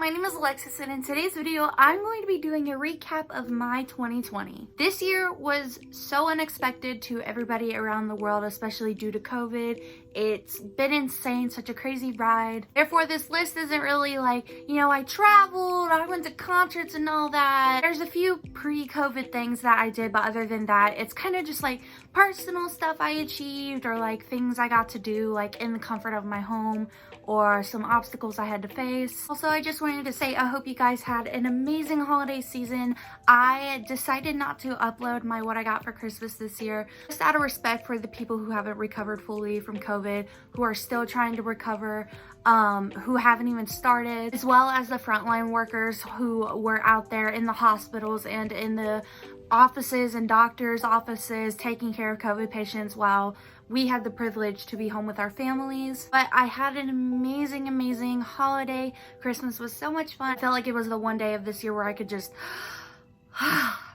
my name is Alexis, and in today's video, I'm going to be doing a recap of my 2020. This year was so unexpected to everybody around the world, especially due to COVID. It's been insane, such a crazy ride. Therefore, this list isn't really like, I traveled, I went to concerts and all that. There's a few pre-COVID things that I did, but other than that, it's kind of just like personal stuff I achieved or like things I got to do like in the comfort of my home, or some obstacles I had to face. Also, I just wanted to say I hope you guys had an amazing holiday season. I decided not to upload my what I got for Christmas this year, just out of respect for the people who haven't recovered fully from COVID, who are still trying to recover, who haven't even started, as well as the frontline workers who were out there in the hospitals and in the offices and doctors' offices taking care of COVID patients while we had the privilege to be home with our families. But I had an amazing holiday. Christmas was so much fun. I felt like it was the one day of this year where I could just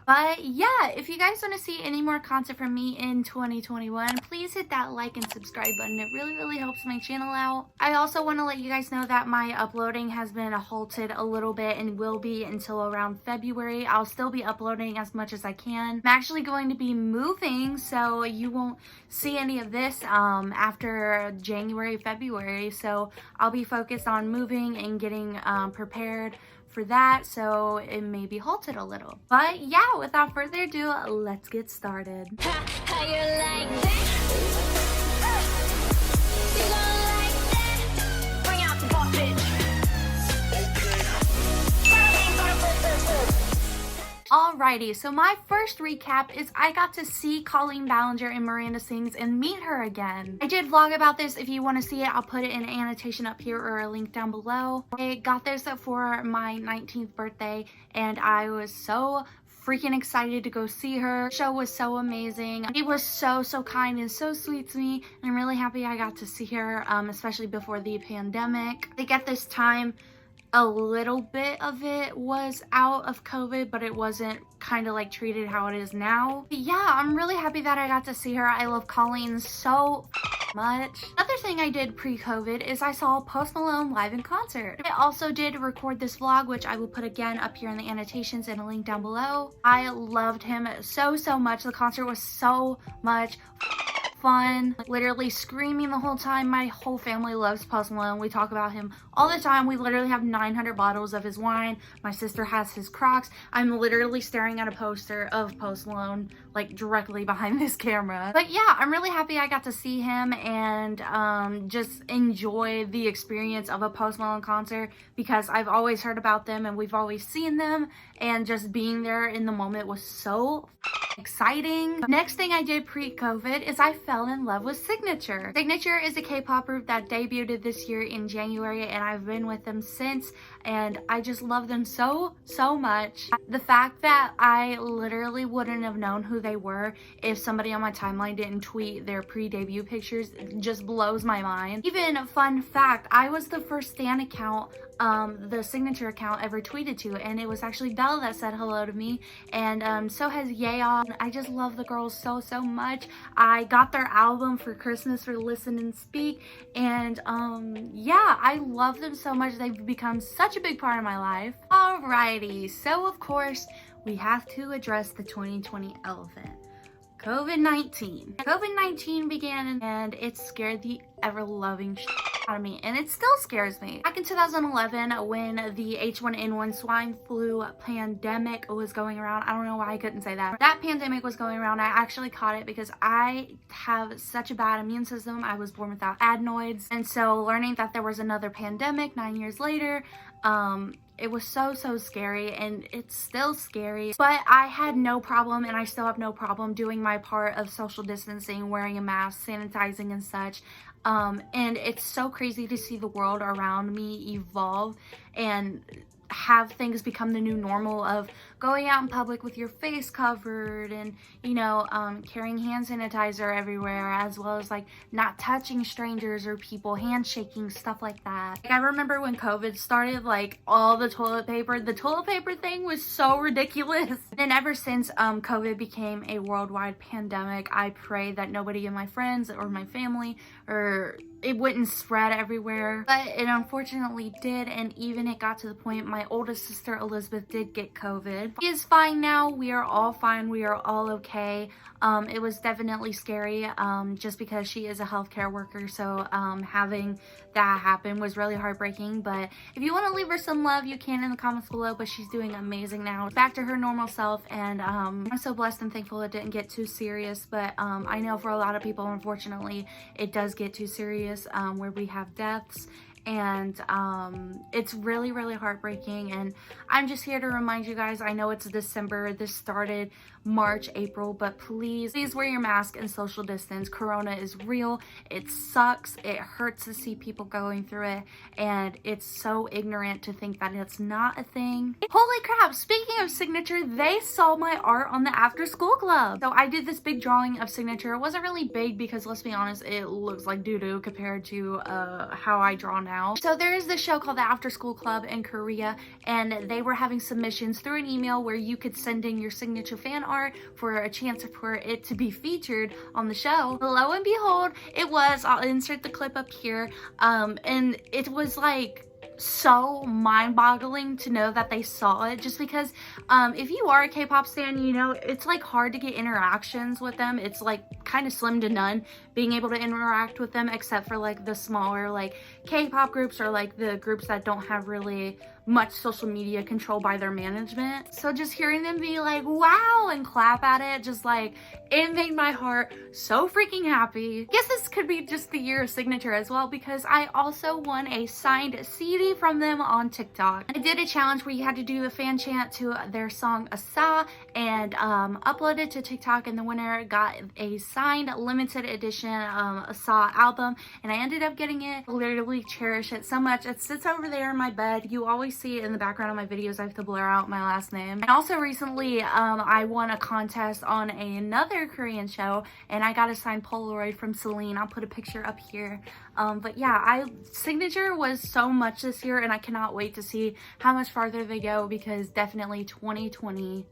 But yeah, if you guys want to see any more content from me in 2021, please hit that like and subscribe button. It really helps my channel out. I also want to let you guys know that my uploading has been halted a little bit and will be until around February. I'll still be uploading as much as I can. I'm actually going to be moving, so you won't see any of this after January, February. So I'll be focused on moving and getting prepared for that, so it may be halted a little. But yeah, without further ado, let's get started. How you like that? You gonna like that? Bring out the boss, bitch. Alrighty, so my first recap is I got to see Colleen Ballinger and Miranda Sings and meet her again. I did vlog about this. If you want to see it, I'll put it in an annotation up here or a link down below. I got this for my 19th birthday and I was so freaking excited to go see her. The show was so amazing. She was so kind and so sweet to me, and I'm really happy I got to see her, especially before the pandemic. I think at this time a little bit of it was out of COVID, but it wasn't kind of like treated how it is now. But yeah, I'm really happy that I got to see her. I love Colleen so much. Another thing I did pre-COVID is I saw Post Malone live in concert. I also did record this vlog, which I will put again up here in the annotations and a link down below. I loved him so much. The concert was so much fun, literally screaming the whole time. My whole family loves Post Malone. We talk about him all the time. We literally have 900 bottles of his wine. My sister has his Crocs. I'm literally staring at a poster of Post Malone like directly behind this camera. But yeah, I'm really happy I got to see him and just enjoy the experience of a Post Malone concert, because I've always heard about them and we've always seen them, and just being there in the moment was so exciting. Next thing I did pre-COVID is I fell in love with Signature. Signature is a K-pop group that debuted this year in January, and I've been with them since, and I just love them so much. The fact that I literally wouldn't have known who they were if somebody on my timeline didn't tweet their pre-debut pictures just blows my mind. Even a fun fact, I was the first stan account the Signature account ever tweeted to, and it was actually Belle that said hello to me, and so has Yeon. I just love the girls so much. I got their album for Christmas for Listen and Speak, and yeah, I love them so much. They've become such a big part of my life. Alrighty, so of course we have to address the 2020 elephant. COVID-19. COVID-19 began and it scared the ever-loving shit out of me, and it still scares me. Back in 2011, when the H1N1 swine flu pandemic was going around, I don't know why I couldn't say that. That pandemic was going around, I actually caught it because I have such a bad immune system. I was born without adenoids, and so learning that there was another pandemic 9 years later, it was so scary, and it's still scary, but I had no problem, and I still have no problem doing my part of social distancing, wearing a mask, sanitizing and such. And it's so crazy to see the world around me evolve and have things become the new normal of going out in public with your face covered and, carrying hand sanitizer everywhere, as well as like not touching strangers or people, handshaking, stuff like that. Like, I remember when COVID started, like all the toilet paper thing was so ridiculous. And ever since COVID became a worldwide pandemic, I pray that nobody in my friends or my family or it wouldn't spread everywhere, but it unfortunately did, and even it got to the point my oldest sister Elizabeth did get COVID. She is fine now. We are all fine. We are all okay. It was definitely scary just because she is a healthcare worker, so having that happen was really heartbreaking. But if you want to leave her some love, you can in the comments below. But she's doing amazing now, back to her normal self, and I'm so blessed and thankful it didn't get too serious. But I know for a lot of people, unfortunately, it does get too serious where we have deaths, and it's really, really heartbreaking. And I'm just here to remind you guys, I know it's December, this started March, April, but please wear your mask and social distance. Corona is real. It sucks. It hurts to see people going through it, and it's so ignorant to think that it's not a thing. Holy crap, speaking of signature, they saw my art on the after school club. So I did this big drawing of signature. It wasn't really big because, let's be honest, it looks like doo-doo compared to how I draw now. So there is this show called the After School Club in Korea, and they were having submissions through an email where you could send in your signature fan art for a chance for it to be featured on the show. Lo and behold, it was. I'll insert the clip up here, and it was like so mind-boggling to know that they saw it, just because if you are a K-pop stan, you know it's like hard to get interactions with them. It's like kind of slim to none being able to interact with them, except for like the smaller like K-pop groups, or like the groups that don't have really much social media control by their management. So just hearing them be like wow and clap at it, just like, it made my heart so freaking happy. I guess this could be just the year of signature as well, because I also won a signed CD from them on TikTok. I did a challenge where you had to do a fan chant to their song asa, and upload it to TikTok, and the winner got a signed limited edition asa album, and I ended up getting it. I literally cherish it so much. It sits over there in my bed. You always see it in the background of my videos. I have to blur out my last name. And also recently I won a contest on another Korean show, and I got a signed Polaroid from Celine. I'll put a picture up here. But yeah, signature was so much this year, and I cannot wait to see how much farther they go, because definitely 2020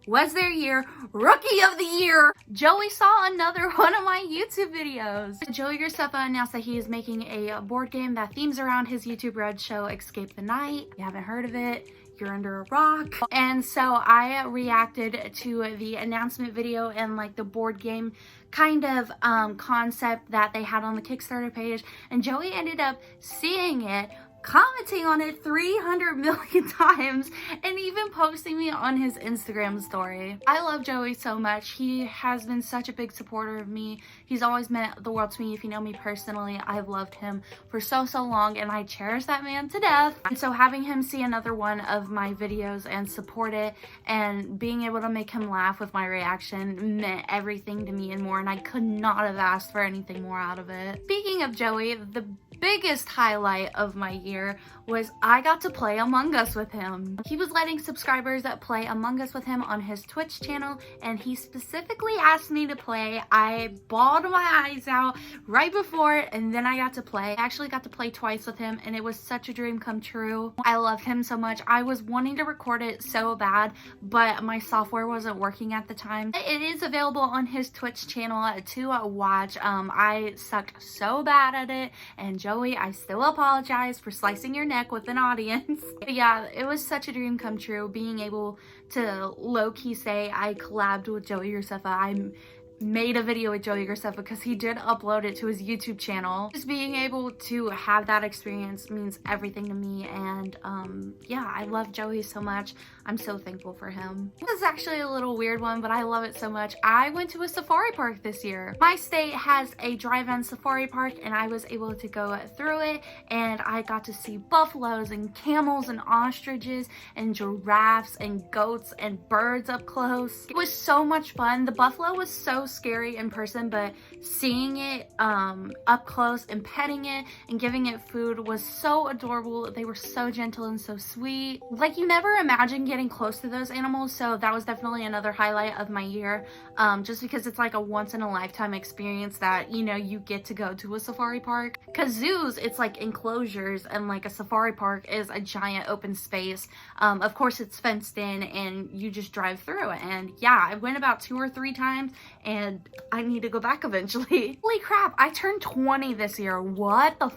was their year. Rookie of the year! Joey saw another one of my YouTube videos. Joey ʟSoᴛ announced that he is making a board game that themes around his YouTube Red show Escape the Night. If you haven't heard of it, you're under a rock. And so I reacted to the announcement video and like the board game kind of concept that they had on the Kickstarter page, and Joey ended up seeing it, commenting on it 300 million times, and even posting me on his Instagram story. I love Joey so much. He has been such a big supporter of me. He's always meant the world to me. If you know me personally, I've loved him for so long, and I cherish that man to death. And so having him see another one of my videos and support it, and being able to make him laugh with my reaction, meant everything to me and more, and I could not have asked for anything more out of it. Speaking of Joey, the biggest highlight of my year was I got to play Among Us with him. He was letting subscribers play Among Us with him on his Twitch channel, and he specifically asked me to play. I bawled my eyes out right before it, and then I got to play. I actually got to play twice with him, and it was such a dream come true. I love him so much. I was wanting to record it so bad, but my software wasn't working at the time. It is available on his Twitch channel to watch. I sucked so bad at it, and Joey, I still apologize for slicing your neck with an audience. But yeah, it was such a dream come true, being able to low-key say I collabed with Joey ʟSoᴛ. I made a video with Joey ʟSoᴛ because he did upload it to his YouTube channel. Just being able to have that experience means everything to me, and yeah, I love Joey so much. I'm so thankful for him. This is actually a little weird one, but I love it so much. I went to a safari park this year. My state has a drive-in safari park, and I was able to go through it, and I got to see buffaloes and camels and ostriches and giraffes and goats and birds up close. It was so much fun. The buffalo was so scary in person, but seeing it up close and petting it and giving it food was so adorable. They were so gentle and so sweet. Like, you never imagine getting close to those animals, so that was definitely another highlight of my year, just because it's like a once-in-a-lifetime experience that, you know, you get to go to a safari park. Because zoos, it's like enclosures, and like a safari park is a giant open space. Of course it's fenced in and you just drive through it. And yeah, I went about 2 or 3 times, and and I need to go back eventually. Holy crap, I turned 20 this year. What the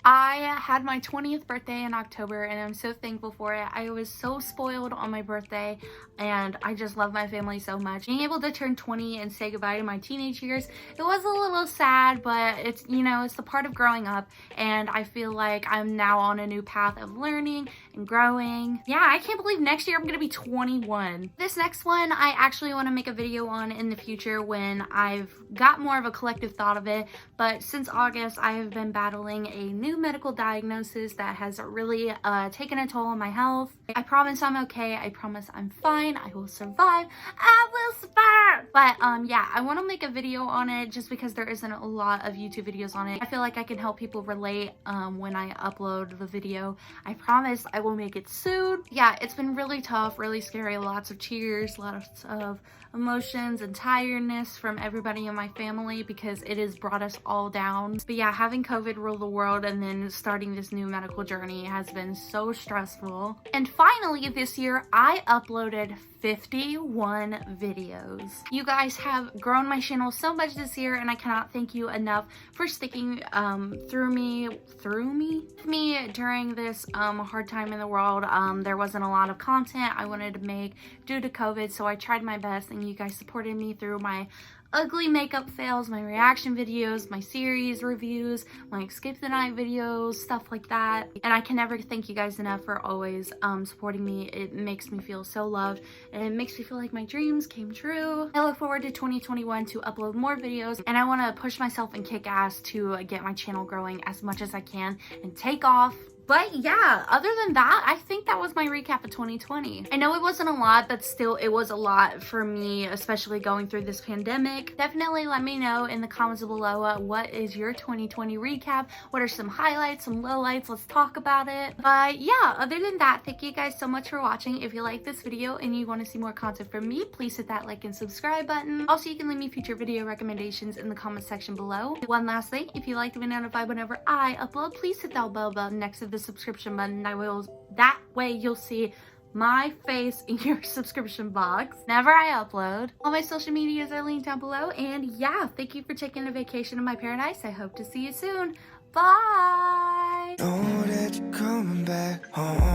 I had my 20th birthday in October and I'm so thankful for it. I was so spoiled on my birthday and I just love my family so much. Being able to turn 20 and say goodbye to my teenage years, it was a little sad, but it's, you know, it's the part of growing up, and I feel like I'm now on a new path of learning and growing. Yeah, I can't believe next year I'm gonna be 21. This next one I actually want to make a video on in the future when I've got more of a collective thought of it, but since August I have been battling a new medical diagnosis that has really taken a toll on my health. I promise I'm okay. I promise I'm fine. I will survive. I will survive. But yeah, I want to make a video on it just because there isn't a lot of YouTube videos on it. I feel like I can help people relate when I upload the video. I promise I will make it soon. Yeah, it's been really tough, really scary. Lots of tears, lots of emotions and tiredness from everybody in my family because it has brought us all down. But yeah, having COVID rule the world and then starting this new medical journey has been so stressful. And finally this year I uploaded 51 videos. You guys have grown my channel so much this year and I cannot thank you enough for sticking through me during this hard time in the world. There wasn't a lot of content I wanted to make due to COVID, so I tried my best and you guys supported me through my ugly makeup fails, my reaction videos, my series reviews, my skip the night videos, stuff like that. And I can never thank you guys enough for always supporting me. It makes me feel so loved and it makes me feel like my dreams came true. I look forward to 2021 to upload more videos, and I want to push myself and kick ass to get my channel growing as much as I can and take off. But yeah, other than that, I think that was my recap of 2020. I know it wasn't a lot, but still it was a lot for me, especially going through this pandemic. Definitely let me know in the comments below what is your 2020 recap? What are some highlights, some lowlights? Let's talk about it. But yeah, other than that, thank you guys so much for watching. If you like this video and you want to see more content from me, please hit that like and subscribe button. Also, you can leave me future video recommendations in the comment section below. One last thing, if you like to be notified whenever I upload, please hit that bell button next to the subscription button. That way you'll see my face in your subscription box whenever I upload. All my social medias are linked down below, and yeah, thank you for taking a vacation in my paradise. I hope to see you soon. Bye. Know that you're coming back home.